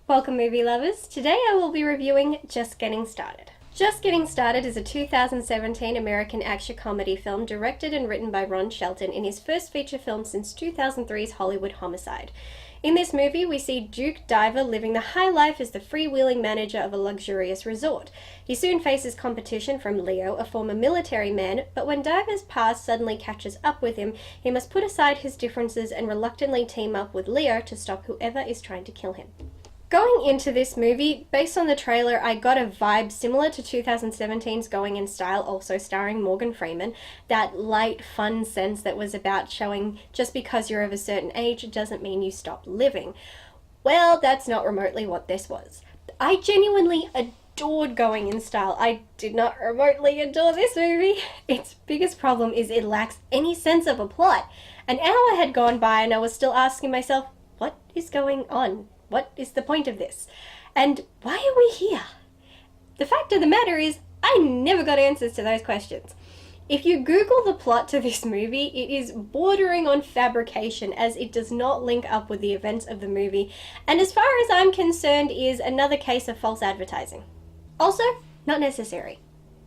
Welcome movie lovers. Today I will be reviewing Just Getting Started. Just Getting Started is a 2017 American action comedy film directed and written by Ron Shelton in his first feature film since 2003's Hollywood Homicide. In this movie, we see Duke Diver living the high life as the freewheeling manager of a luxurious resort. He soon faces competition from Leo, a former military man, but when Diver's past suddenly catches up with him, he must put aside his differences and reluctantly team up with Leo to stop whoever is trying to kill him. Going into this movie, based on the trailer, I got a vibe similar to 2017's Going in Style, also starring Morgan Freeman, that light, fun sense that was about showing just because you're of a certain age doesn't mean you stop living. Well, that's not remotely what this was. I genuinely adored Going in Style. I did not remotely adore this movie. Its biggest problem is it lacks any sense of a plot. An hour had gone by and I was still asking myself, what is going on? What is the point of this? And why are we here? The fact of the matter is, I never got answers to those questions. If you Google the plot to this movie, it is bordering on fabrication as it does not link up with the events of the movie, and as far as I'm concerned is another case of false advertising. Also, not necessary.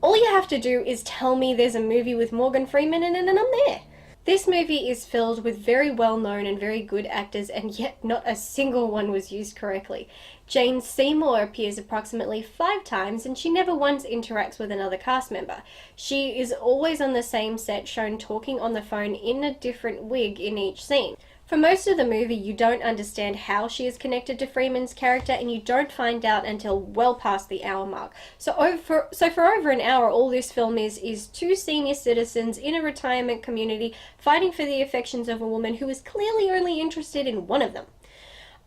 All you have to do is tell me there's a movie with Morgan Freeman in it and I'm there. This movie is filled with very well-known and very good actors, and yet not a single one was used correctly. Jane Seymour appears approximately 5 times, and she never once interacts with another cast member. She is always on the same set, shown talking on the phone in a different wig in each scene. For most of the movie, you don't understand how she is connected to Freeman's character, and you don't find out until well past the hour mark. So for over an hour, all this film is 2 senior citizens in a retirement community fighting for the affections of a woman who is clearly only interested in one of them.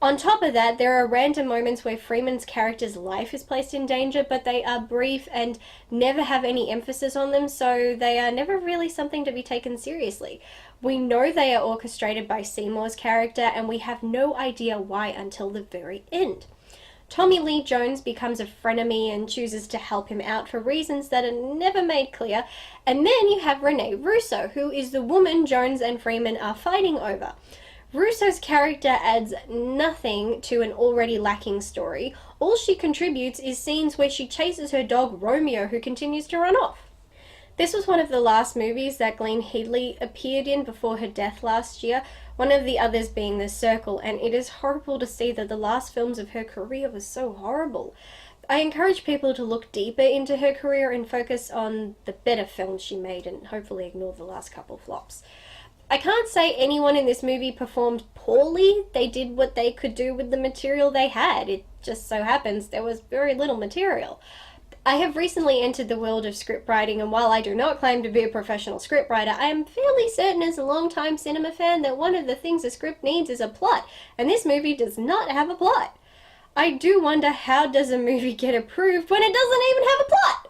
On top of that, there are random moments where Freeman's character's life is placed in danger, but they are brief and never have any emphasis on them, so they are never really something to be taken seriously. We know they are orchestrated by Seymour's character, and we have no idea why until the very end. Tommy Lee Jones becomes a frenemy and chooses to help him out for reasons that are never made clear, and then you have Renee Russo, who is the woman Jones and Freeman are fighting over. Russo's character adds nothing to an already lacking story. All she contributes is scenes where she chases her dog Romeo, who continues to run off. This was one of the last movies that Glenn Headley appeared in before her death last year, one of the others being The Circle, and it is horrible to see that the last films of her career were so horrible. I encourage people to look deeper into her career and focus on the better films she made and hopefully ignore the last couple flops. I can't say anyone in this movie performed poorly. They did what they could do with the material they had. It just so happens there was very little material. I have recently entered the world of scriptwriting, and while I do not claim to be a professional scriptwriter, I am fairly certain as a long-time cinema fan that one of the things a script needs is a plot, and this movie does not have a plot. I do wonder, how does a movie get approved when it doesn't even have a plot?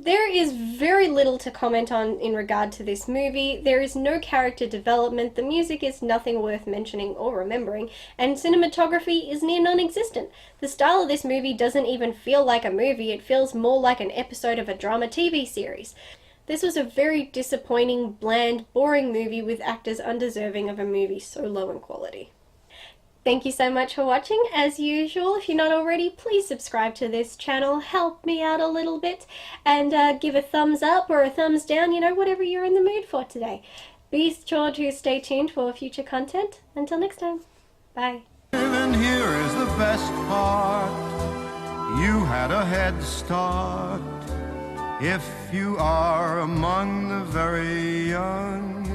There is very little to comment on in regard to this movie. There is no character development, the music is nothing worth mentioning or remembering, and cinematography is near non-existent. The style of this movie doesn't even feel like a movie, it feels more like an episode of a drama TV series. This was a very disappointing, bland, boring movie with actors undeserving of a movie so low in quality. Thank you so much for watching. As usual, if you're not already, please subscribe to this channel, help me out a little bit, and give a thumbs up or a thumbs down, you know, whatever you're in the mood for today. Be sure to stay tuned for future content. Until next time, bye. And here is the best part, you had a head start, if you are among the very young.